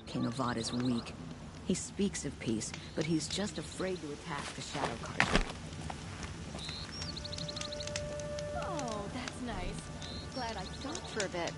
King Avad is weak. He speaks of peace, but he's just afraid to attack the Shadow Card. Oh, that's nice. Glad I stopped for a bit.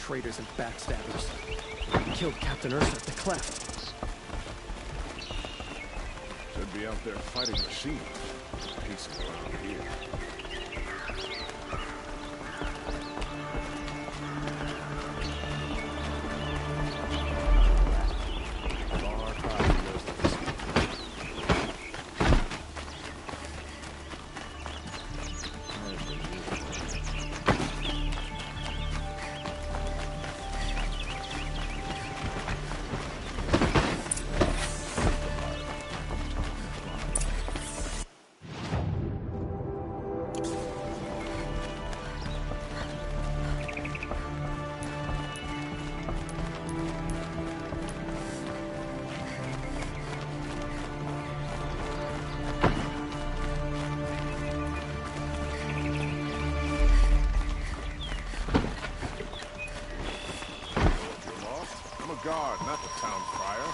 traitors and backstabbers. Killed Captain Ursa at the cleft. Should be out there fighting machines. Peaceful around here. Guard, not the town crier.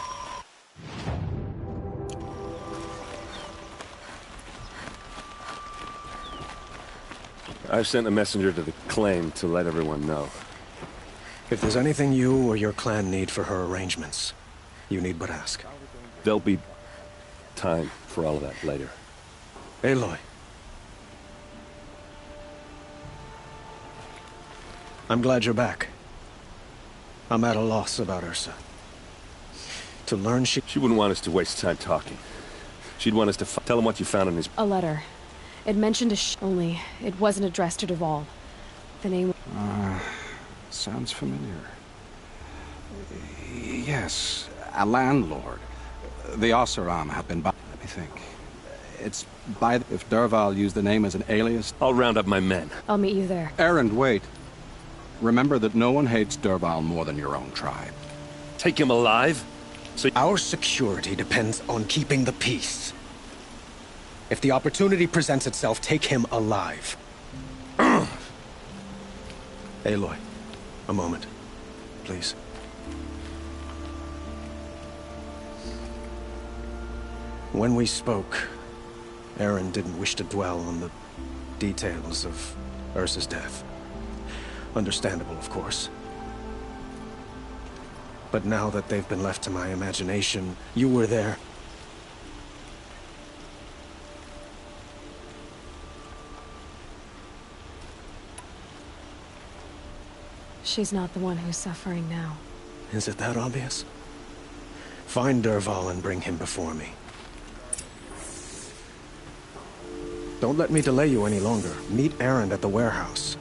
I've sent a messenger to the claim to let everyone know. If there's anything you or your clan need for her arrangements, you need but ask. There'll be time for all of that later. Aloy. I'm glad you're back. I'm at a loss about Ursa. To learn She wouldn't want us to waste time talking. She'd want us to tell him what you found in his... A letter. It mentioned only it wasn't addressed to Dervahl. The name... Sounds familiar. Yes, a landlord. The Oseram have been by... Let me think. It's by... If Dervahl used the name as an alias... I'll round up my men. I'll meet you there. Erend, wait. Remember that no one hates Dervahl more than your own tribe. Take him alive? So Our security depends on keeping the peace. If the opportunity presents itself, take him alive. Aloy, a moment, please. When we spoke, Erend didn't wish to dwell on the details of Ursa's death. Understandable, of course. But now that they've been left to my imagination, you were there. She's not the one who's suffering now. Is it that obvious? Find Dervahl and bring him before me. Don't let me delay you any longer. Meet Erend at the warehouse.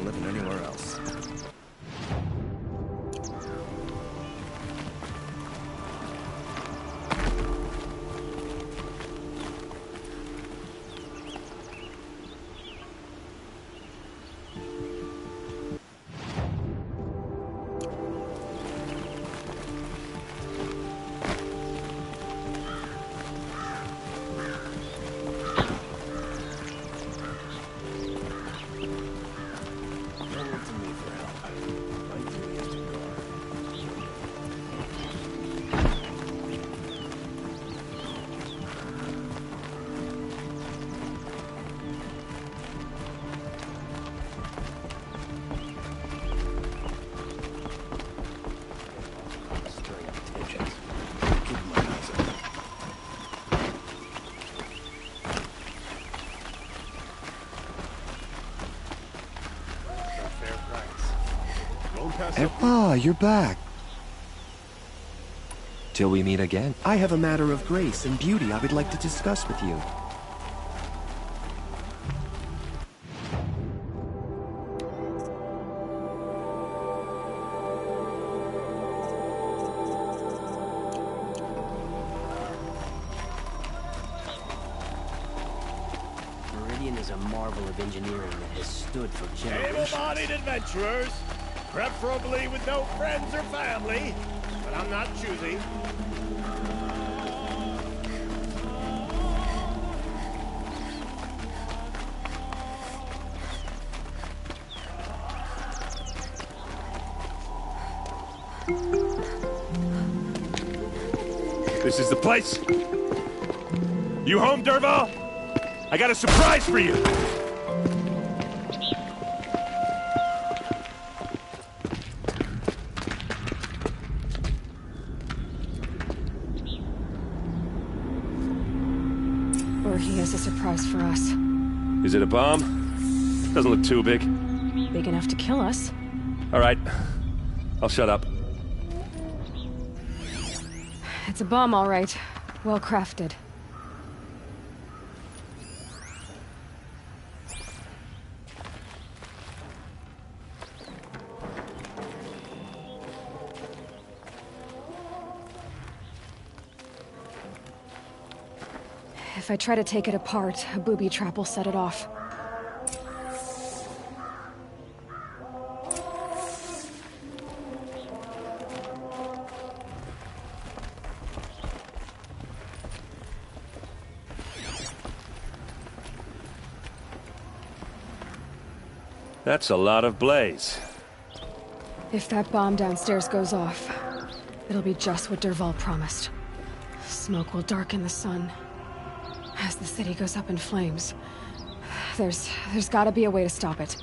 Living anywhere else. Ah, you're back. Till we meet again. I have a matter of grace and beauty I would like to discuss with you. Meridian is a marvel of engineering that has stood for generations. Able-bodied adventurers, preferably with no friends or family, but I'm not choosy. This is the place. You home, Derval? I got a surprise for you. Or he has a surprise for us. Is it a bomb? Doesn't look too big. Big enough to kill us. All right. I'll shut up. It's a bomb, all right. Well crafted. If I try to take it apart, a booby trap will set it off. That's a lot of blaze. If that bomb downstairs goes off, it'll be just what Derval promised. Smoke will darken the sun. As the city goes up in flames, there's gotta be a way to stop it.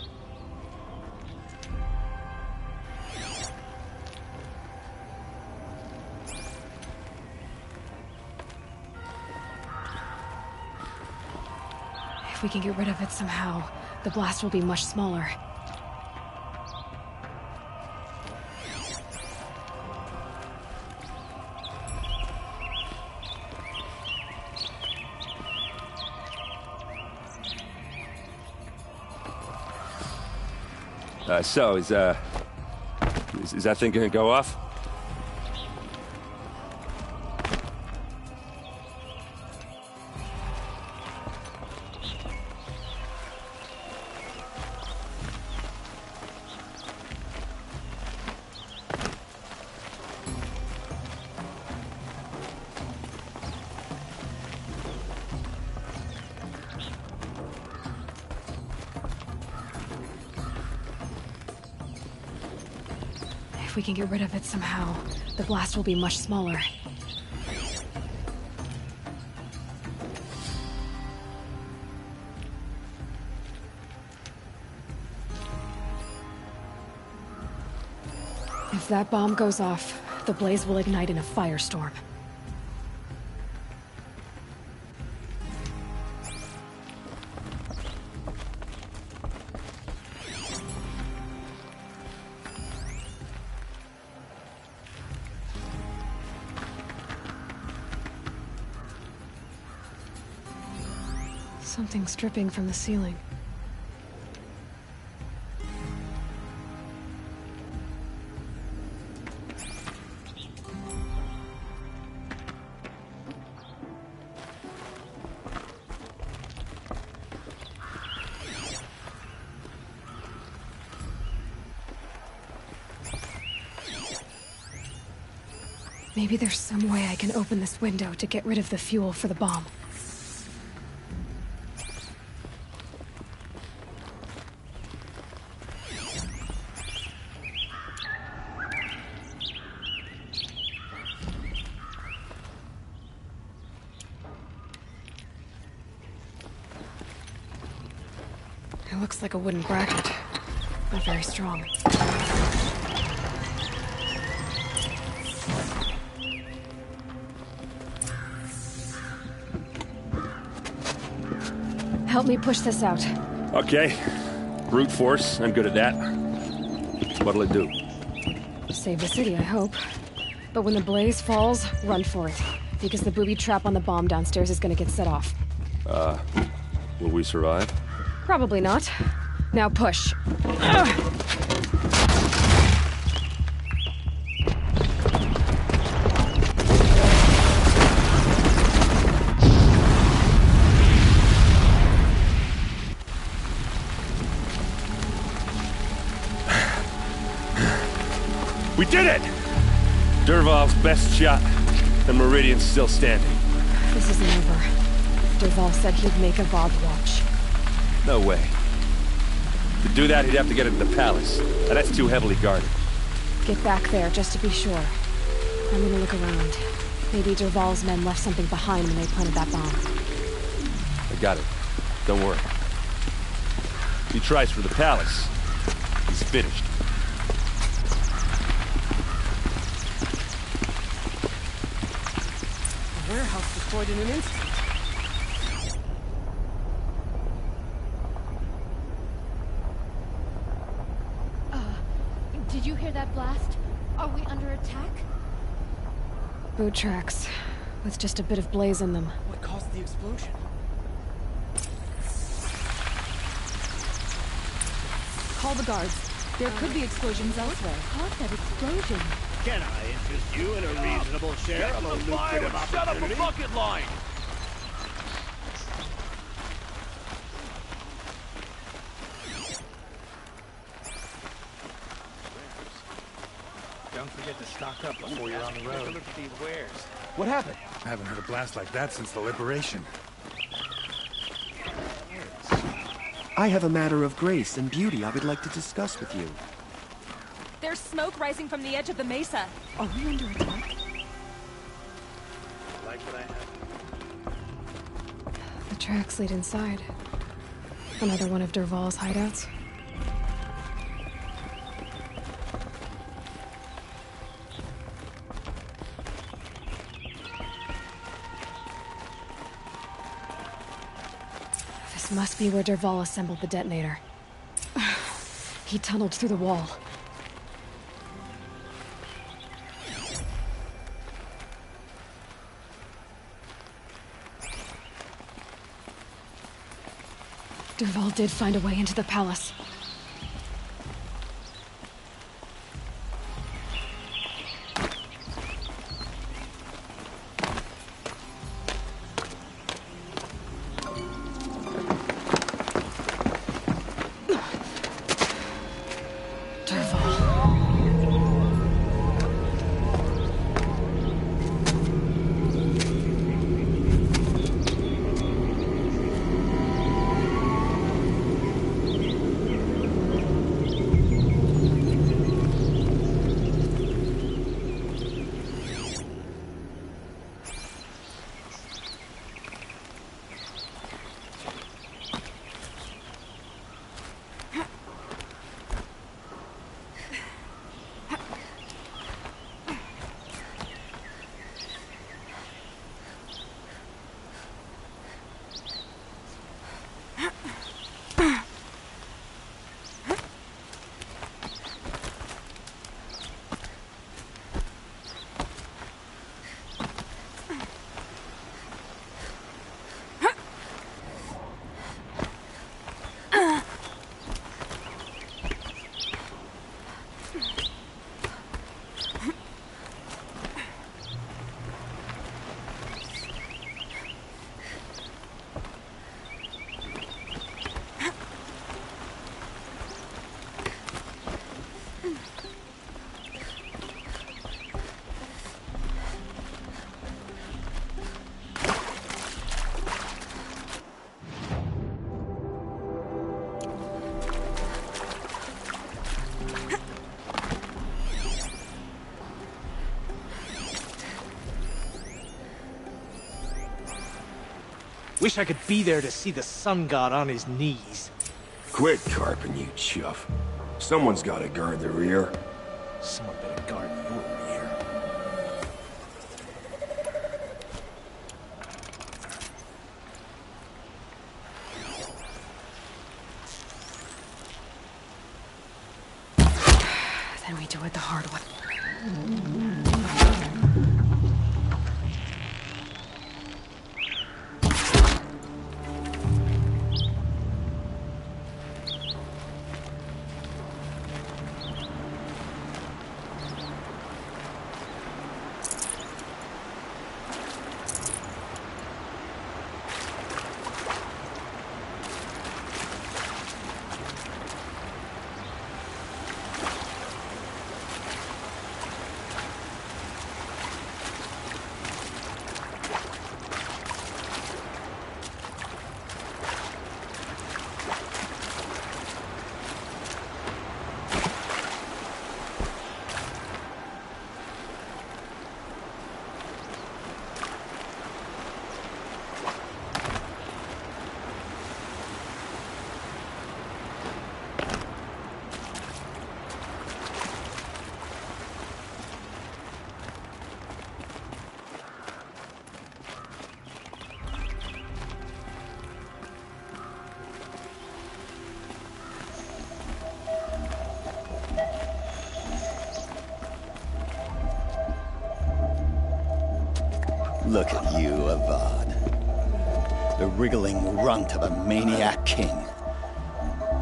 If we can get rid of it somehow, the blast will be much smaller. So, is that thing gonna go off? If we can get rid of it somehow, the blast will be much smaller. If that bomb goes off, the blaze will ignite in a firestorm. Something's dripping from the ceiling. Maybe there's some way I can open this window to get rid of the fuel for the bomb. It looks like a wooden bracket. Not very strong. Help me push this out. Okay. Brute force, I'm good at that. What'll it do? Save the city, I hope. But when the blaze falls, run for it. Because the booby trap on the bomb downstairs is gonna get set off. Will we survive? Probably not. Now push. We did it! Dervahl's best shot, and Meridian's still standing. This isn't over. Dervahl said he'd make a Bob watch. No way. To do that, he'd have to get into the palace, and that's too heavily guarded. Get back there, just to be sure. I'm gonna look around. Maybe Dervahl's men left something behind when they planted that bomb. I got it. Don't worry. If he tries for the palace, he's finished. The warehouse destroyed in an instant. Did you hear that blast? Are we under attack? Boot tracks, with just a bit of blaze in them. What caused the explosion? Call the guards. There could be explosions elsewhere. What caused that explosion? Can I interest you in a reasonable share of a lucrative Shut up a opportunity? bucket line! Don't forget to stock up before you're on the road. Look at these wares. What happened? I haven't heard a blast like that since the liberation. I have a matter of grace and beauty I would like to discuss with you. There's smoke rising from the edge of the mesa. Are we under attack? Like what I have. The tracks lead inside. Another one of Dervahl's hideouts. This must be where Dervahl assembled the detonator. He tunneled through the wall. Dervahl did find a way into the palace. Wish I could be there to see the sun god on his knees. Quit carping, you chuff. Someone's gotta guard the rear. Someone better guard your rear. Then we do it the hard way. Look at you, Avad. The wriggling runt of a maniac king.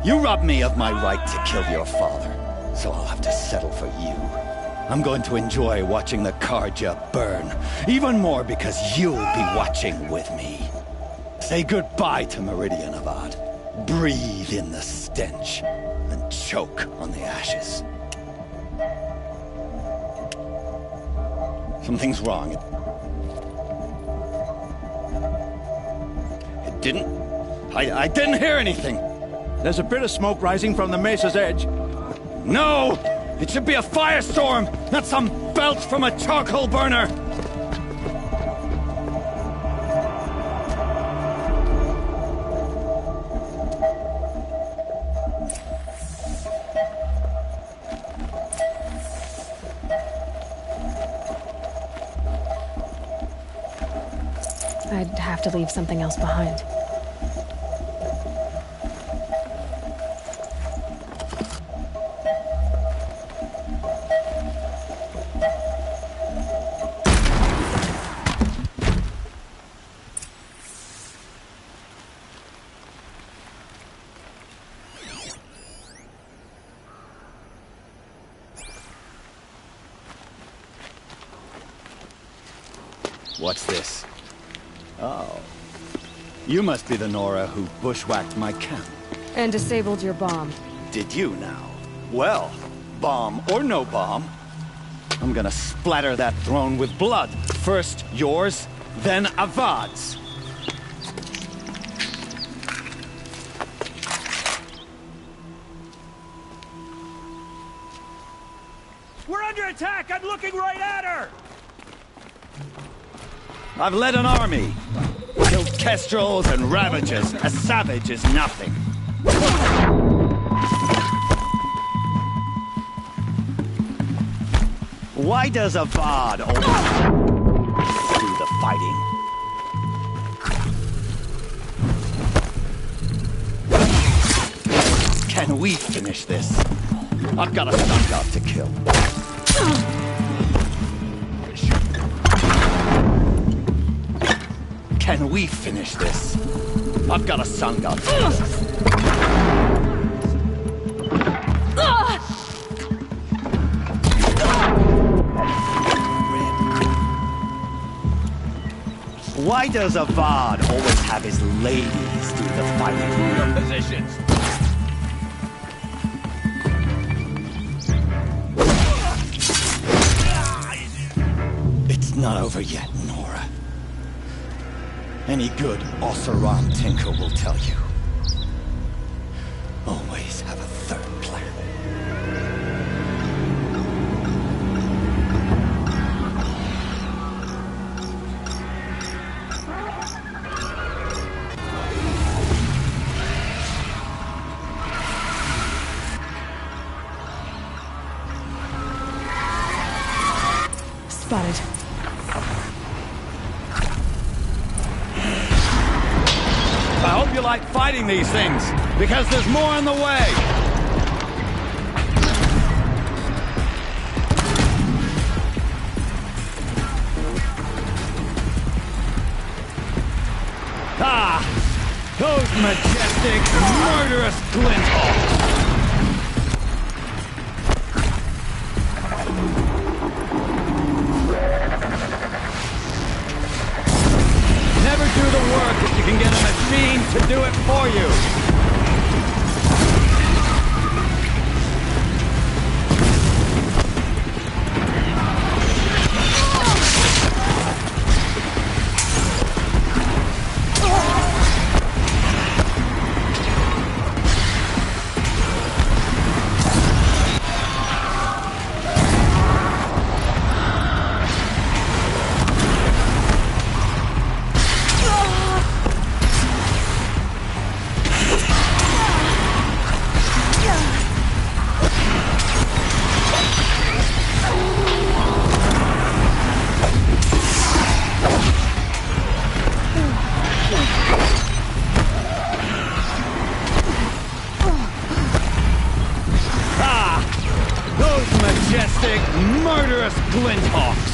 You robbed me of my right to kill your father, so I'll have to settle for you. I'm going to enjoy watching the Karja burn, even more because you'll be watching with me. Say goodbye to Meridian, Avad. Breathe in the stench, and choke on the ashes. Something's wrong. It didn't... I didn't hear anything. There's a bit of smoke rising from the mesa's edge. No! It should be a firestorm, not some belch from a charcoal burner! I'd have to leave something else behind. What's this? Oh. You must be the Nora who bushwhacked my camp. And disabled your bomb. Did you now? Well, bomb or no bomb, I'm gonna splatter that throne with blood. First yours, then Avad's. We're under attack! I'm looking right at her! I've led an army. Killed kestrels and ravagers. A savage is nothing. Why does Avad always do the fighting? Can we finish this? I've got a sun god to kill. Can we finish this? I've got a sun god. Why does Avad always have his ladies do the fighting? Your positions! It's not over yet, Nora. Any good Oseram tinker will tell you. Always have a third plan. Spotted. I hope you like fighting these things, because there's more on the way! Ah! Those majestic, murderous glinthawks! Never do the work if you can get a machine to do it for you. Majestic, murderous glinthawks!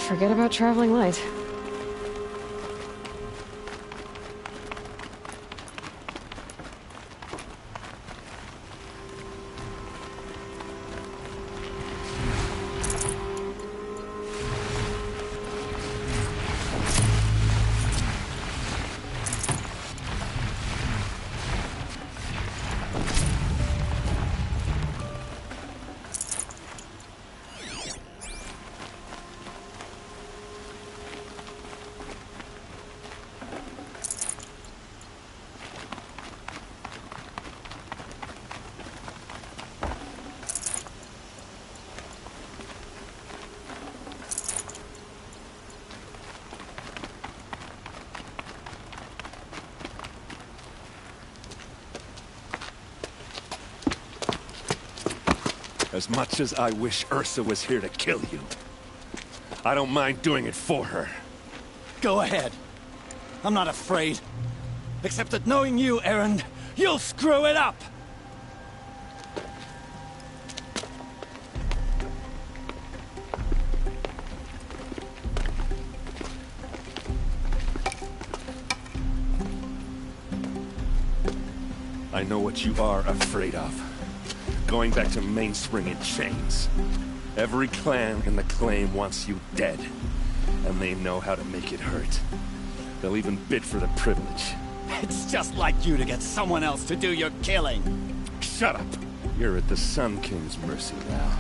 Forget about traveling light. As much as I wish Ursa was here to kill you, I don't mind doing it for her. Go ahead. I'm not afraid. Except that knowing you, Aaron, you'll screw it up! I know what you are afraid of. Going back to Mainspring in chains. Every clan in the claim wants you dead. And they know how to make it hurt. They'll even bid for the privilege. It's just like you to get someone else to do your killing. Shut up! You're at the Sun King's mercy now.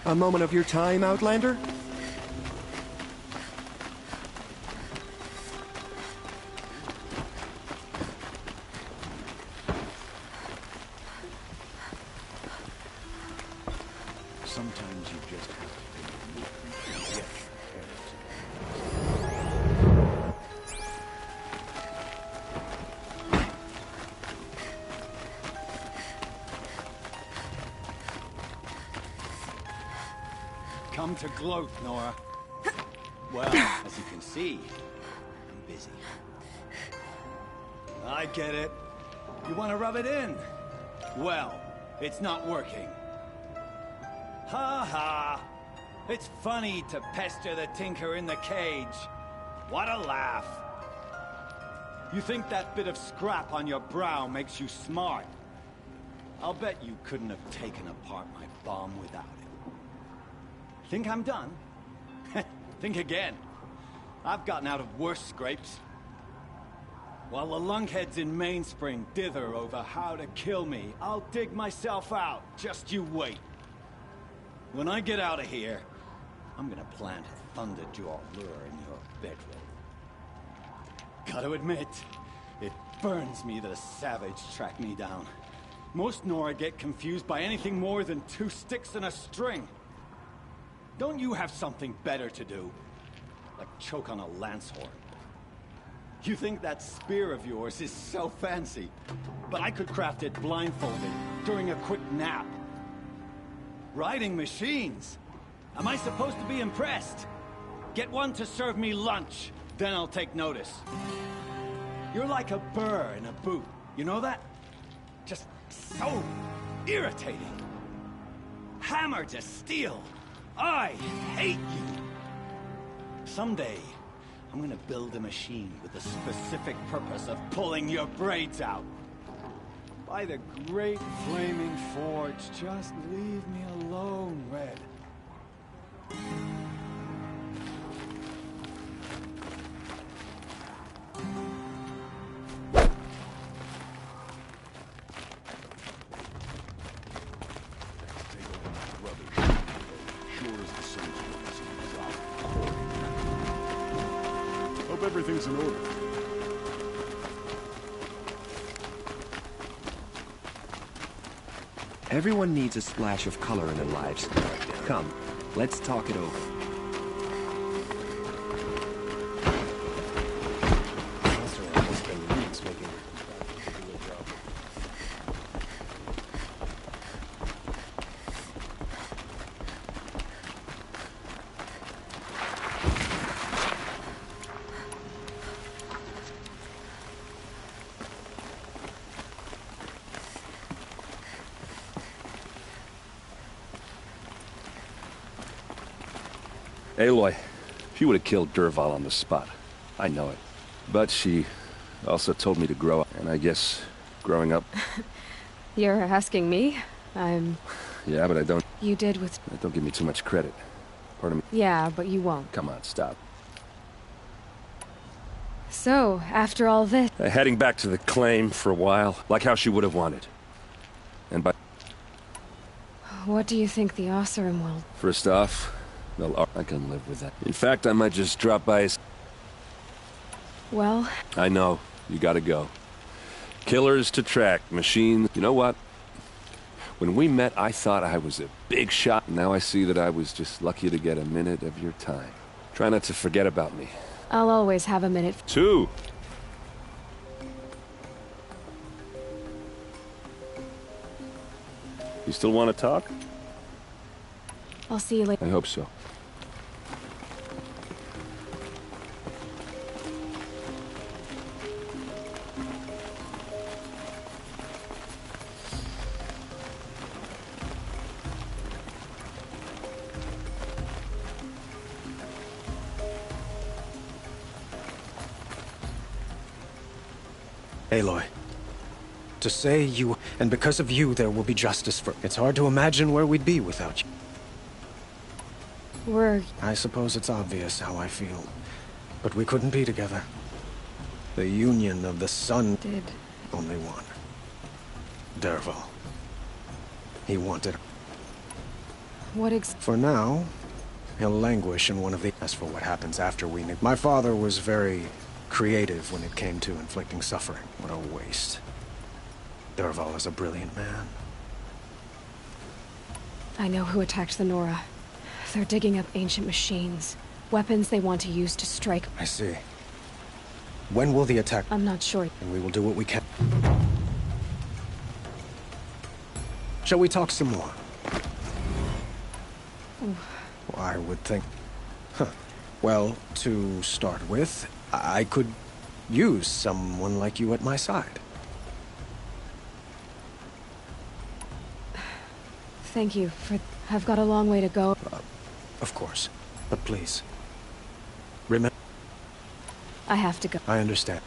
A moment of your time, Outlander? Sometimes you just have to get Come to gloat, Nora. Well, as you can see, I'm busy. I get it. You want to rub it in? Well, it's not working. Ha ha! It's funny to pester the tinker in the cage. What a laugh. You think that bit of scrap on your brow makes you smart? I'll bet you couldn't have taken apart my bomb without it. Think I'm done? Think again. I've gotten out of worse scrapes. While the lunkheads in Mainspring dither over how to kill me, I'll dig myself out. Just you wait. When I get out of here, I'm gonna plant a Thunderjaw lure in your bedroom. Gotta admit, it burns me that a savage tracked me down. Most Nora get confused by anything more than 2 sticks and a string. Don't you have something better to do? Like choke on a lance horn. You think that spear of yours is so fancy, but I could craft it blindfolded during a quick nap. Riding machines? Am I supposed to be impressed? Get one to serve me lunch, then I'll take notice. You're like a burr in a boot, you know that? Just so irritating. hammer to steel. I hate you. Someday, I'm gonna build a machine with the specific purpose of pulling your braids out. By the great flaming forge, just leave me alone, Red. Hope everything's in order. Everyone needs a splash of color in their lives. Come, let's talk it over. Aloy, she would have killed Dervahl on the spot. I know it. But she also told me to grow up, and I guess growing up... You're asking me? Yeah, but I don't... You did with... Don't give me too much credit. Pardon me? Yeah, but you won't. Come on, stop. So, after all this... Heading back to the claim for a while, like how she would have wanted. And by... What do you think the Oseram will... First off, I can live with that. In fact, I might just drop by his... Well... I know. You gotta go. Killers to track, machines... You know what? When we met, I thought I was a big shot. Now I see that I was just lucky to get a minute of your time. Try not to forget about me. I'll always have a minute. 2. You still want to talk? I'll see you later. I hope so. Aloy, to say you... And because of you, there will be justice for... It's hard to imagine where we'd be without you. I suppose it's obvious how I feel. But we couldn't be together. The union of the sun... Did... Only one. Dervahl. He wanted... For now, he'll languish in one of the... As for what happens after we... My father was very... creative when it came to inflicting suffering. What a waste. Dervahl is a brilliant man. I know who attacked the Nora. They're digging up ancient machines. Weapons they want to use to strike. I see. When will the attack... I'm not sure. And we will do what we can. Shall we talk some more? Well, I would think... Well, to start with, I could use someone like you at my side. Thank you for... I've got a long way to go. Of course. But please, remember... I have to go. I understand.